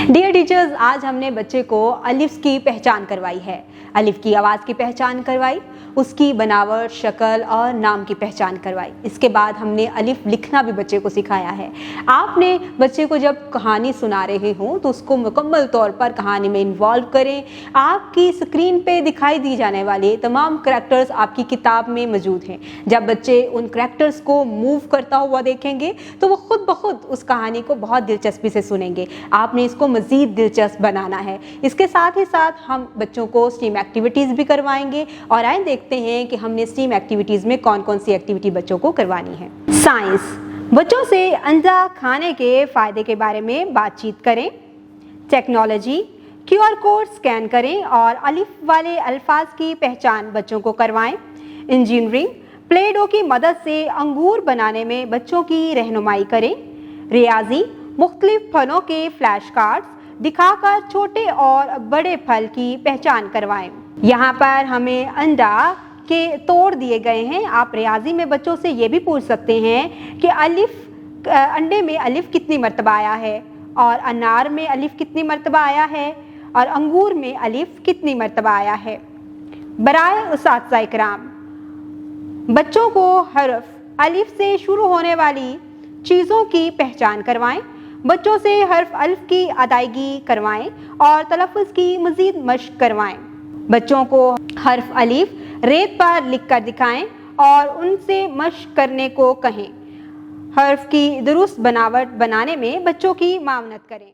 Dear teachers, आज हमने बच्चे को अलिफ की पहचान करवाई है। अलिफ की आवाज़ की पहचान करवाई, उसकी बनावट, शक्ल और नाम की पहचान करवाई। इसके बाद हमने अलिफ लिखना भी बच्चे को सिखाया है। आपने बच्चे को जब कहानी सुना रहे हों तो उसको मुकम्मल तौर पर कहानी में इन्वॉल्व करें। आपकी स्क्रीन पे दिखाई दी जाने वाले तमाम करैक्टर्स आपकी किताब में मौजूद हैं। जब बच्चे उन करैक्टर्स को मूव करता हुआ देखेंगे तो वो खुद ब खुद उस कहानी को बहुत दिलचस्पी से सुनेंगे। आपने इसको मज़ीद दिलचस्प बनाना है। इसके साथ ही साथ हम बच्चों को स्टीम एक्टिविटीज़ भी करवाएंगे और आइए देखते हैं कि हमने स्टीम एक्टिविटीज़ में कौन कौन सी एक्टिविटी बच्चों को करवानी है। साइंस, बच्चों से अंडा खाने के फ़ायदे के बारे में बातचीत करें। टेक्नोलॉजी, QR कोड स्कैन करें और अलिफ वाले अल्फाज की पहचान बच्चों को करवाएं। इंजीनियरिंग, प्ले डो की मदद से अंगूर बनाने में बच्चों की रहनुमाई करें। रियाजी, मुख्तलिफ फलों के फ्लैश कार्ड्स दिखाकर छोटे और बड़े फल की पहचान करवाएं। यहाँ पर हमें अंडा के तोड़ दिए गए हैं। आप रियाजी में बच्चों से ये भी पूछ सकते हैं कि अंडे में अलिफ कितनी मरतबा आया है, और अनार में अलिफ कितनी मरतबा आया है, और अंगूर में अलिफ कितनी मरतबा आया है। बराए उस्ताद इकराम, बच्चों को हर्फ अलिफ से शुरू होने वाली चीज़ों की पहचान करवाएं। बच्चों से हर्फ अलिफ की अदायगी करवाएं और तलफ़्फ़ुज़ की मज़ीद मश्क करवाएं। बच्चों को हर्फ अलिफ रेत पर लिख कर दिखाएं और उनसे मश्क करने को कहें। हर्फ की दुरुस्त बनावट बनाने में बच्चों की मावनत करें।